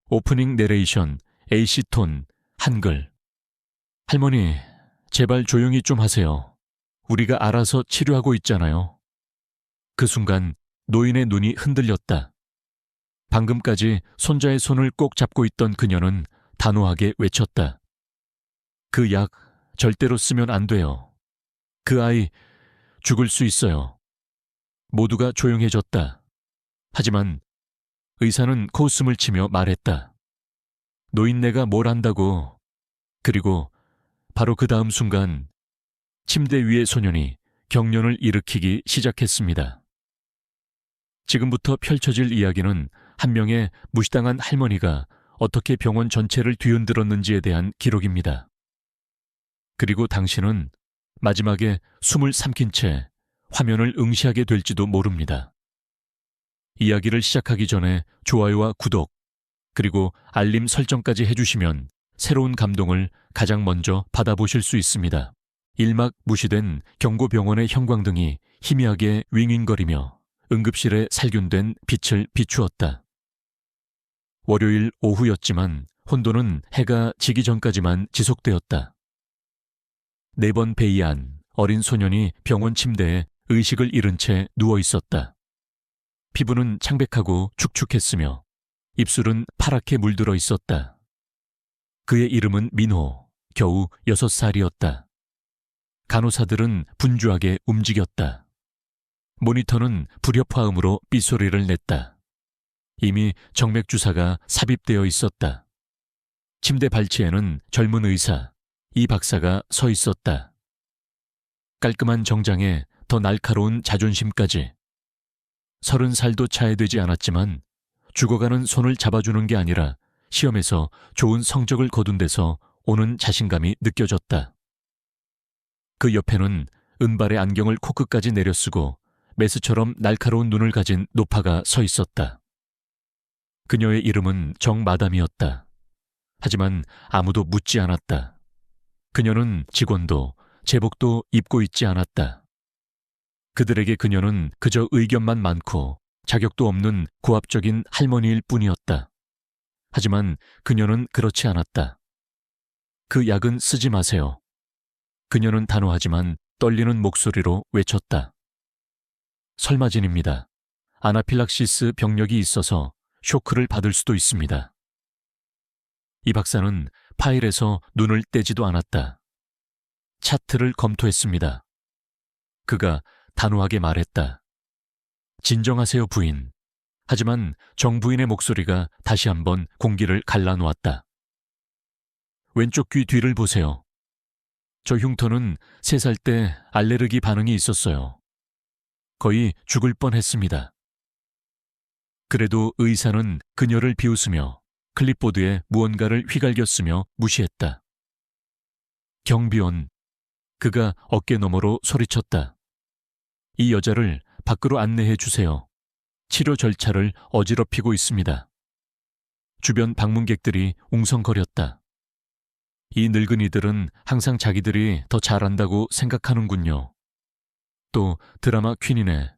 오프닝 내레이션, A씨톤, 한글. 할머니, 제발 조용히 좀 하세요. 우리가 알아서 치료하고 있잖아요. 그 순간 노인의 눈이 흔들렸다. 방금까지 손자의 손을 꼭 잡고 있던 그녀는 단호하게 외쳤다. 그 약 절대로 쓰면 안 돼요. 그 아이 죽을 수 있어요. 모두가 조용해졌다. 하지만 의사는 코웃음을 치며 말했다. 노인네가 뭘 안다고. 그리고 바로 그 다음 순간 침대 위의 소년이 경련을 일으키기 시작했습니다. 지금부터 펼쳐질 이야기는 한 명의 무시당한 할머니가 어떻게 병원 전체를 뒤흔들었는지에 대한 기록입니다. 그리고 당신은 마지막에 숨을 삼킨 채 화면을 응시하게 될지도 모릅니다. 이야기를 시작하기 전에 좋아요와 구독, 그리고 알림 설정까지 해주시면 새로운 감동을 가장 먼저 받아보실 수 있습니다. 일막 무시된 경고병원의 형광등이 희미하게 윙윙거리며 응급실에 살균된 빛을 비추었다. 월요일 오후였지만 혼돈은 해가 지기 전까지만 지속되었다. 4번 베이안 어린 소년이 병원 침대에 의식을 잃은 채 누워 있었다. 피부는 창백하고 축축했으며 입술은 파랗게 물들어 있었다. 그의 이름은 민호, 겨우 6살이었다. 간호사들은 분주하게 움직였다. 모니터는 불협화음으로 삐소리를 냈다. 이미 정맥주사가 삽입되어 있었다. 침대 발치에는 젊은 의사, 이 박사가 서 있었다. 깔끔한 정장에 더 날카로운 자존심까지. 30살도 차야 되지 않았지만 죽어가는 손을 잡아주는 게 아니라 시험에서 좋은 성적을 거둔 데서 오는 자신감이 느껴졌다. 그 옆에는 은발의 안경을 코끝까지 내려쓰고 메스처럼 날카로운 눈을 가진 노파가 서 있었다. 그녀의 이름은 정마담이었다. 하지만 아무도 묻지 않았다. 그녀는 직원도 제복도 입고 있지 않았다. 그들에게 그녀는 그저 의견만 많고 자격도 없는 고압적인 할머니일 뿐이었다. 하지만 그녀는 그렇지 않았다. 그 약은 쓰지 마세요. 그녀는 단호하지만 떨리는 목소리로 외쳤다. 설마진입니다. 아나필락시스 병력이 있어서 쇼크를 받을 수도 있습니다. 이 박사는 파일에서 눈을 떼지도 않았다. 차트를 검토했습니다. 그가 단호하게 말했다. 진정하세요, 부인. 하지만 정 부인의 목소리가 다시 한번 공기를 갈라놓았다. 왼쪽 귀 뒤를 보세요. 저 흉터는 3살 때 알레르기 반응이 있었어요. 거의 죽을 뻔했습니다. 그래도 의사는 그녀를 비웃으며 클립보드에 무언가를 휘갈겼으며 무시했다. 경비원, 그가 어깨너머로 소리쳤다. 이 여자를 밖으로 안내해 주세요. 치료 절차를 어지럽히고 있습니다. 주변 방문객들이 웅성거렸다. 이 늙은이들은 항상 자기들이 더 잘한다고 생각하는군요. 또 드라마 퀸이네.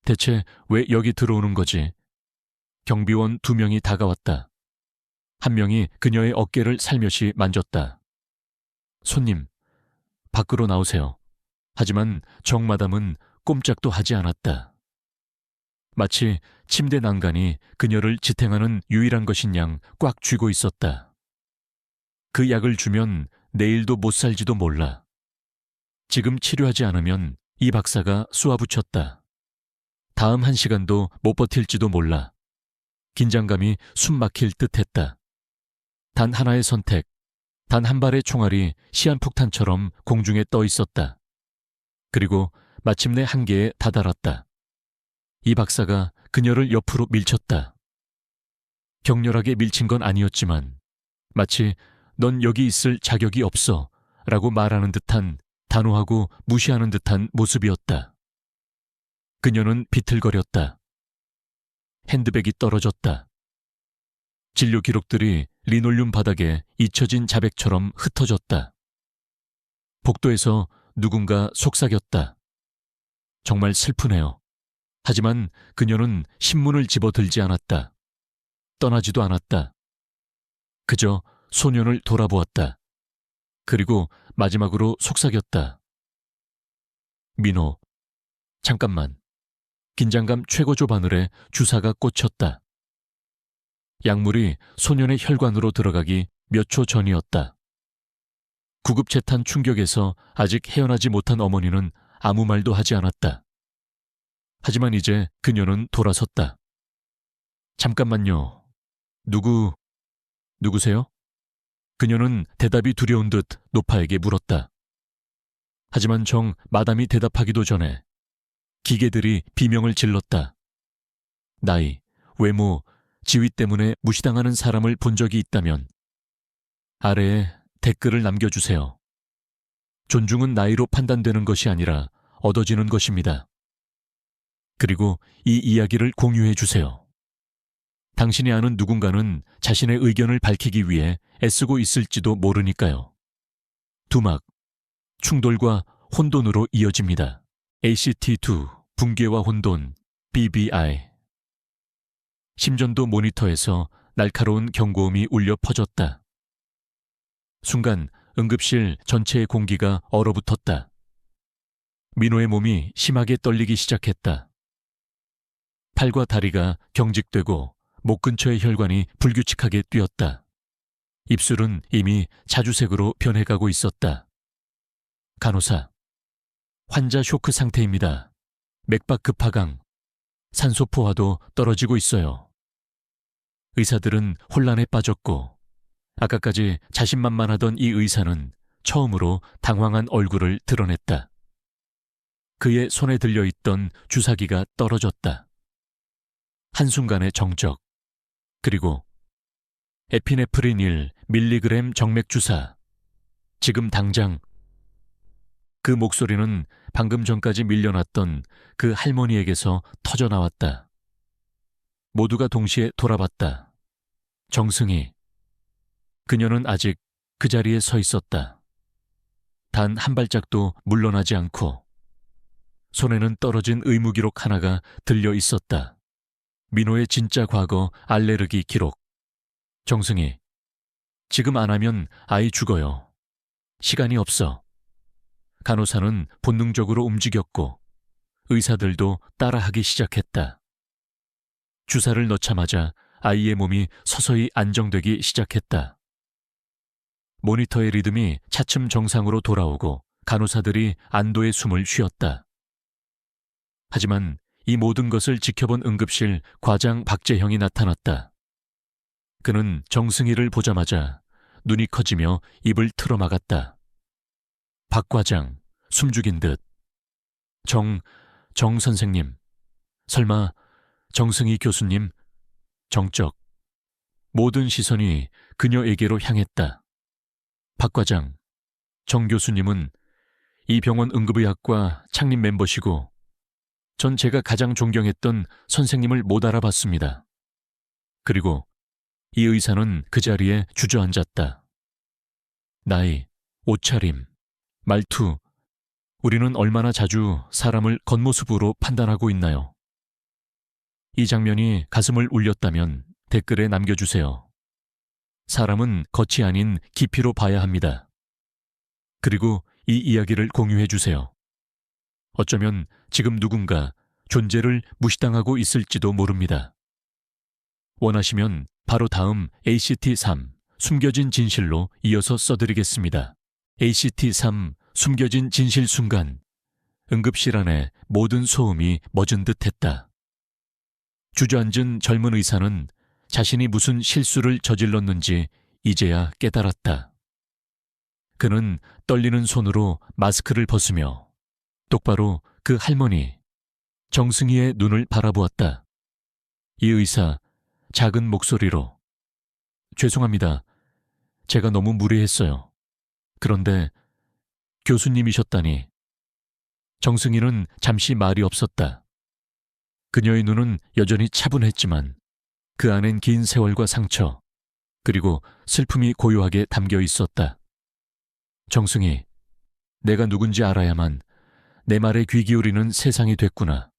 대체 왜 여기 들어오는 거지? 경비원 2명이 다가왔다. 한 명이 그녀의 어깨를 살며시 만졌다. 손님, 밖으로 나오세요. 하지만 정마담은 꼼짝도 하지 않았다. 마치 침대 난간이 그녀를 지탱하는 유일한 것인 양 꽉 쥐고 있었다. 그 약을 주면 내일도 못 살지도 몰라. 지금 치료하지 않으면 이 박사가 쏘아붙였다. 다음 1시간도 못 버틸지도 몰라. 긴장감이 숨 막힐 듯했다. 단 하나의 선택, 단 한 발의 총알이 시한폭탄처럼 공중에 떠 있었다. 그리고 마침내 한계에 다다랐다. 이 박사가 그녀를 옆으로 밀쳤다. 격렬하게 밀친 건 아니었지만 마치 넌 여기 있을 자격이 없어 라고 말하는 듯한 단호하고 무시하는 듯한 모습이었다. 그녀는 비틀거렸다. 핸드백이 떨어졌다. 진료 기록들이 리놀륨 바닥에 잊혀진 자백처럼 흩어졌다. 복도에서 누군가 속삭였다. 정말 슬프네요. 하지만 그녀는 신문을 집어들지 않았다. 떠나지도 않았다. 그저 소년을 돌아보았다. 그리고 마지막으로 속삭였다. 민호, 잠깐만. 긴장감 최고조 바늘에 주사가 꽂혔다. 약물이 소년의 혈관으로 들어가기 몇 초 전이었다. 구급체탄 충격에서 아직 헤어나지 못한 어머니는 아무 말도 하지 않았다. 하지만 이제 그녀는 돌아섰다. 잠깐만요. 누구세요? 그녀는 대답이 두려운 듯 노파에게 물었다. 하지만 마담이 대답하기도 전에 기계들이 비명을 질렀다. 나이, 외모, 지위 때문에 무시당하는 사람을 본 적이 있다면 아래에 댓글을 남겨주세요. 존중은 나이로 판단되는 것이 아니라 얻어지는 것입니다. 그리고 이 이야기를 공유해 주세요. 당신이 아는 누군가는 자신의 의견을 밝히기 위해 애쓰고 있을지도 모르니까요. 두막, 충돌과 혼돈으로 이어집니다. ACT2, 붕괴와 혼돈, BBI. 심전도 모니터에서 날카로운 경고음이 울려 퍼졌다. 순간 응급실 전체의 공기가 얼어붙었다. 민호의 몸이 심하게 떨리기 시작했다. 팔과 다리가 경직되고 목 근처의 혈관이 불규칙하게 뛰었다. 입술은 이미 자주색으로 변해가고 있었다. 간호사, 환자 쇼크 상태입니다. 맥박 급하강, 산소 포화도 떨어지고 있어요. 의사들은 혼란에 빠졌고 아까까지 자신만만하던 이 의사는 처음으로 당황한 얼굴을 드러냈다. 그의 손에 들려있던 주사기가 떨어졌다. 한순간의 정적, 그리고 에피네프린 1 밀리그램 정맥주사. 지금 당장. 그 목소리는 방금 전까지 밀려났던 그 할머니에게서 터져나왔다. 모두가 동시에 돌아봤다. 정승희. 그녀는 아직 그 자리에 서 있었다. 단 한 발짝도 물러나지 않고 손에는 떨어진 의무기록 하나가 들려 있었다. 민호의 진짜 과거 알레르기 기록. 정승희. 지금 안 하면 아이 죽어요. 시간이 없어. 간호사는 본능적으로 움직였고 의사들도 따라하기 시작했다. 주사를 넣자마자 아이의 몸이 서서히 안정되기 시작했다. 모니터의 리듬이 차츰 정상으로 돌아오고 간호사들이 안도의 숨을 쉬었다. 하지만 이 모든 것을 지켜본 응급실 과장 박재형이 나타났다. 그는 정승희를 보자마자 눈이 커지며 입을 틀어막았다. 박 과장, 숨죽인 듯. 정 선생님. 설마 정승희 교수님? 정적. 모든 시선이 그녀에게로 향했다. 박 과장, 정 교수님은 이 병원 응급의학과 창립 멤버시고 전 제가 가장 존경했던 선생님을 못 알아봤습니다. 그리고 이 의사는 그 자리에 주저앉았다. 나이, 옷차림, 말투, 우리는 얼마나 자주 사람을 겉모습으로 판단하고 있나요? 이 장면이 가슴을 울렸다면 댓글에 남겨주세요. 사람은 겉이 아닌 깊이로 봐야 합니다. 그리고 이 이야기를 공유해주세요. 어쩌면 지금 누군가 존재를 무시당하고 있을지도 모릅니다. 원하시면 바로 다음 ACT3 숨겨진 진실로 이어서 써드리겠습니다. ACT3 숨겨진 진실 순간 응급실 안에 모든 소음이 멎은 듯했다. 주저앉은 젊은 의사는 자신이 무슨 실수를 저질렀는지 이제야 깨달았다. 그는 떨리는 손으로 마스크를 벗으며 똑바로 그 할머니 정승희의 눈을 바라보았다. 이 의사 작은 목소리로 죄송합니다. 제가 너무 무례했어요. 그런데 교수님이셨다니. 정승희는 잠시 말이 없었다. 그녀의 눈은 여전히 차분했지만 그 안엔 긴 세월과 상처 그리고 슬픔이 고요하게 담겨 있었다. 정승희, 내가 누군지 알아야만 내 말에 귀 기울이는 세상이 됐구나.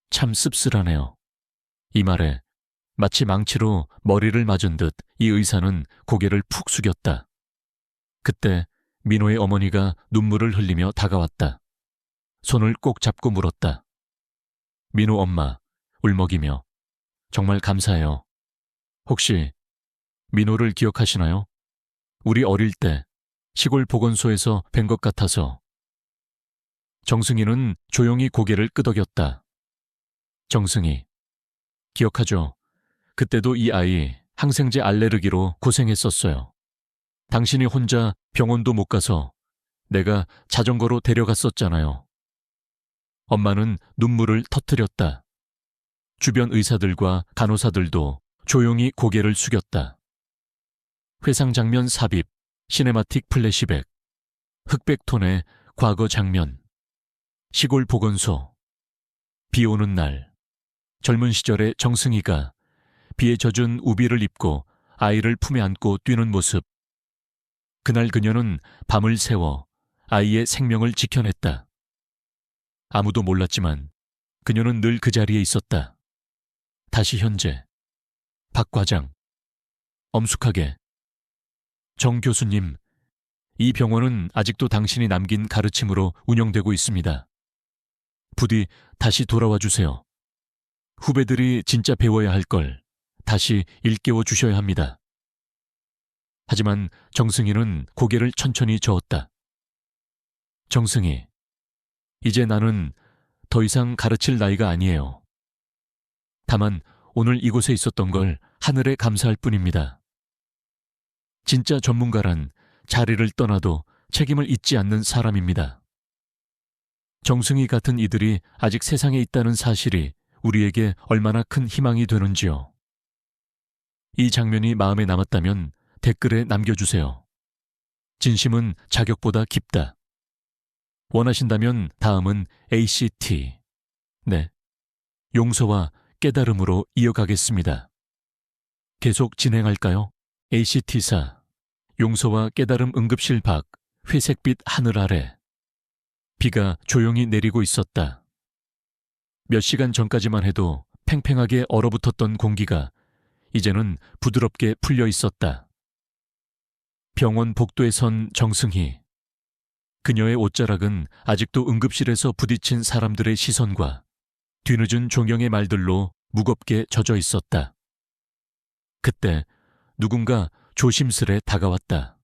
참 씁쓸하네요. 이 말에 마치 망치로 머리를 맞은 듯 이 의사는 고개를 푹 숙였다. 그때 민호의 어머니가 눈물을 흘리며 다가왔다. 손을 꼭 잡고 물었다. 민호 엄마, 울먹이며. 정말 감사해요. 혹시 민호를 기억하시나요? 우리 어릴 때 시골 보건소에서 뵌 것 같아서. 정승희는 조용히 고개를 끄덕였다. 정승희, 기억하죠? 그때도 이 아이 항생제 알레르기로 고생했었어요. 당신이 혼자 병원도 못 가서 내가 자전거로 데려갔었잖아요. 엄마는 눈물을 터뜨렸다. 주변 의사들과 간호사들도 조용히 고개를 숙였다. 회상 장면 삽입, 시네마틱 플래시백, 흑백톤의 과거 장면, 시골 보건소, 비 오는 날, 젊은 시절의 정승희가 비에 젖은 우비를 입고 아이를 품에 안고 뛰는 모습. 그날 그녀는 밤을 새워 아이의 생명을 지켜냈다. 아무도 몰랐지만 그녀는 늘 그 자리에 있었다. 다시 현재. 박 과장. 엄숙하게. 정 교수님, 이 병원은 아직도 당신이 남긴 가르침으로 운영되고 있습니다. 부디 다시 돌아와 주세요. 후배들이 진짜 배워야 할 걸 다시 일깨워 주셔야 합니다. 하지만 정승희는 고개를 천천히 저었다. 정승희, 이제 나는 더 이상 가르칠 나이가 아니에요. 다만 오늘 이곳에 있었던 걸 하늘에 감사할 뿐입니다. 진짜 전문가란 자리를 떠나도 책임을 잊지 않는 사람입니다. 정승희 같은 이들이 아직 세상에 있다는 사실이 우리에게 얼마나 큰 희망이 되는지요. 이 장면이 마음에 남았다면 댓글에 남겨주세요. 진심은 자격보다 깊다. 원하신다면 다음은 ACT. 네. 용서와 깨달음으로 이어가겠습니다. 계속 진행할까요? ACT사. 용서와 깨달음 응급실 밖 회색빛 하늘 아래. 비가 조용히 내리고 있었다. 몇 시간 전까지만 해도 팽팽하게 얼어붙었던 공기가 이제는 부드럽게 풀려 있었다. 병원 복도에 선 정승희. 그녀의 옷자락은 아직도 응급실에서 부딪힌 사람들의 시선과 뒤늦은 종영의 말들로 무겁게 젖어 있었다. 그때 누군가 조심스레 다가왔다.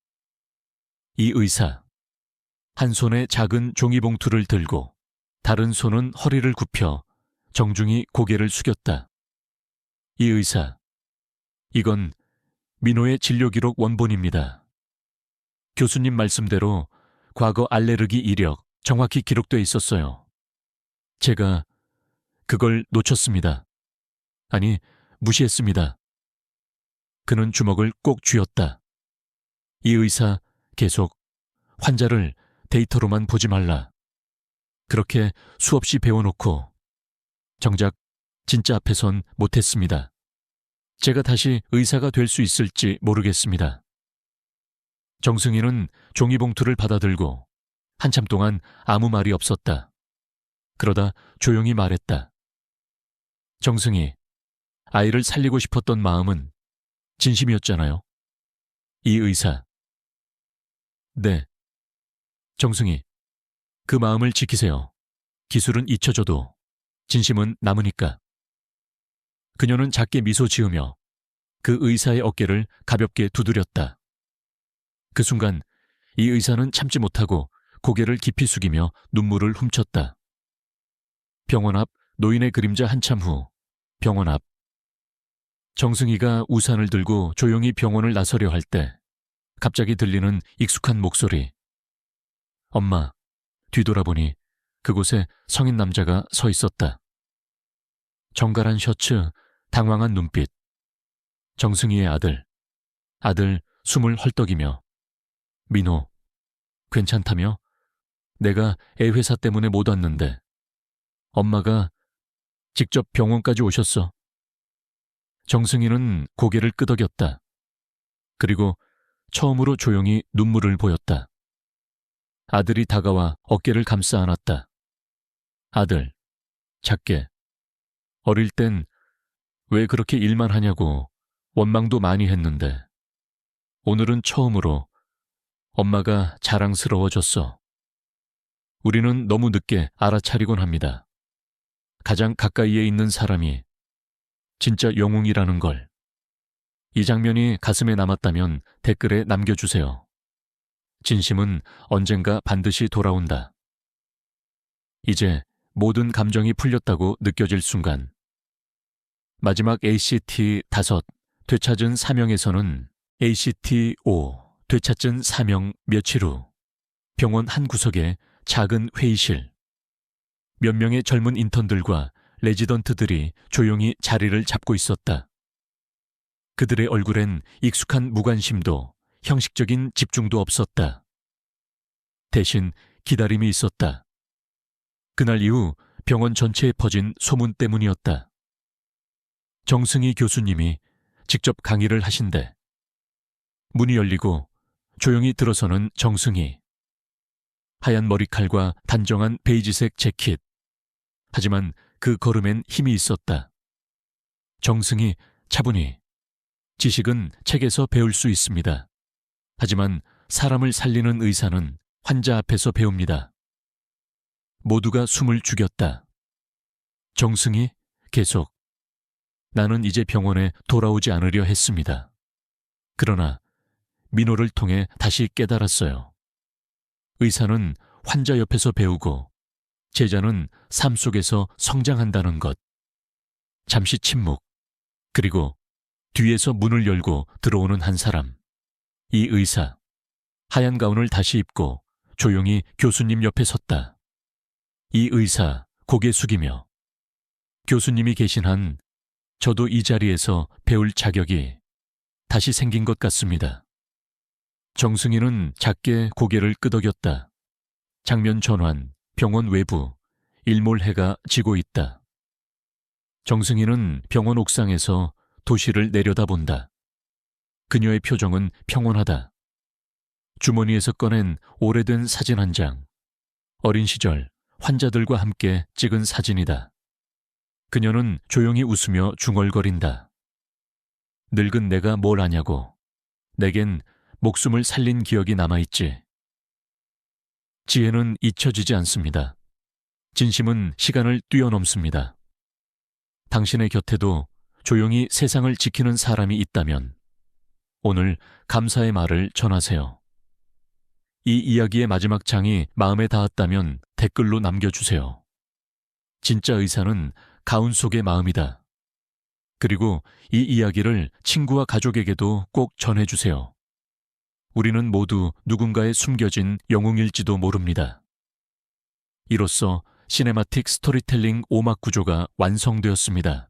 이 의사. 한 손에 작은 종이봉투를 들고 다른 손은 허리를 굽혀 정중히 고개를 숙였다. 이 의사. 이건 민호의 진료기록 원본입니다. 교수님 말씀대로 과거 알레르기 이력 정확히 기록돼 있었어요. 제가 그걸 놓쳤습니다. 아니, 무시했습니다. 그는 주먹을 꼭 쥐었다. 이 의사 계속 환자를 데이터로만 보지 말라. 그렇게 수없이 배워놓고 정작 진짜 앞에선 못했습니다. 제가 다시 의사가 될 수 있을지 모르겠습니다. 정승희는 종이봉투를 받아들고 한참 동안 아무 말이 없었다. 그러다 조용히 말했다. 정승희, 아이를 살리고 싶었던 마음은 진심이었잖아요. 이 의사. 네. 정승희, 그 마음을 지키세요. 기술은 잊혀져도 진심은 남으니까. 그녀는 작게 미소 지으며 그 의사의 어깨를 가볍게 두드렸다. 그 순간 이 의사는 참지 못하고 고개를 깊이 숙이며 눈물을 훔쳤다. 병원 앞 노인의 그림자 한참 후 병원 앞. 정승희가 우산을 들고 조용히 병원을 나서려 할 때 갑자기 들리는 익숙한 목소리. 엄마. 뒤돌아보니 그곳에 성인 남자가 서 있었다. 정갈한 셔츠, 당황한 눈빛. 정승희의 아들. 아들 숨을 헐떡이며. 민호, 괜찮다며? 내가 애 회사 때문에 못 왔는데 엄마가 직접 병원까지 오셨어. 정승희는 고개를 끄덕였다. 그리고 처음으로 조용히 눈물을 보였다. 아들이 다가와 어깨를 감싸 안았다. 아들, 작게. 어릴 땐 왜 그렇게 일만 하냐고 원망도 많이 했는데 오늘은 처음으로 엄마가 자랑스러워졌어. 우리는 너무 늦게 알아차리곤 합니다. 가장 가까이에 있는 사람이 진짜 영웅이라는 걸. 이 장면이 가슴에 남았다면 댓글에 남겨주세요. 진심은 언젠가 반드시 돌아온다. 이제 모든 감정이 풀렸다고 느껴질 순간. 마지막 ACT 5 되찾은 사명에서는 ACT 5 되찾은 사명 며칠 후 병원 한 구석에 작은 회의실. 몇 명의 젊은 인턴들과 레지던트들이 조용히 자리를 잡고 있었다. 그들의 얼굴엔 익숙한 무관심도 형식적인 집중도 없었다. 대신 기다림이 있었다. 그날 이후 병원 전체에 퍼진 소문 때문이었다. 정승희 교수님이 직접 강의를 하신대. 문이 열리고 조용히 들어서는 정승희. 하얀 머리칼과 단정한 베이지색 재킷. 하지만 그 걸음엔 힘이 있었다. 정승희, 차분히. 지식은 책에서 배울 수 있습니다. 하지만 사람을 살리는 의사는 환자 앞에서 배웁니다. 모두가 숨을 죽였다. 정승희, 계속. 나는 이제 병원에 돌아오지 않으려 했습니다. 그러나 민호를 통해 다시 깨달았어요. 의사는 환자 옆에서 배우고 제자는 삶 속에서 성장한다는 것. 잠시 침묵. 그리고 뒤에서 문을 열고 들어오는 한 사람. 이 의사. 하얀 가운을 다시 입고 조용히 교수님 옆에 섰다. 이 의사 고개 숙이며 교수님이 계신 한 저도 이 자리에서 배울 자격이 다시 생긴 것 같습니다. 정승희는 작게 고개를 끄덕였다. 장면 전환, 병원 외부, 일몰해가 지고 있다. 정승희는 병원 옥상에서 도시를 내려다본다. 그녀의 표정은 평온하다. 주머니에서 꺼낸 오래된 사진 한 장. 어린 시절 환자들과 함께 찍은 사진이다. 그녀는 조용히 웃으며 중얼거린다. 늙은 내가 뭘 아냐고. 내겐 목숨을 살린 기억이 남아있지. 지혜는 잊혀지지 않습니다. 진심은 시간을 뛰어넘습니다. 당신의 곁에도 조용히 세상을 지키는 사람이 있다면 오늘 감사의 말을 전하세요. 이 이야기의 마지막 장이 마음에 닿았다면 댓글로 남겨주세요. 진짜 의사는 가운 속의 마음이다. 그리고 이 이야기를 친구와 가족에게도 꼭 전해주세요. 우리는 모두 누군가의 숨겨진 영웅일지도 모릅니다. 이로써 시네마틱 스토리텔링 오막 구조가 완성되었습니다.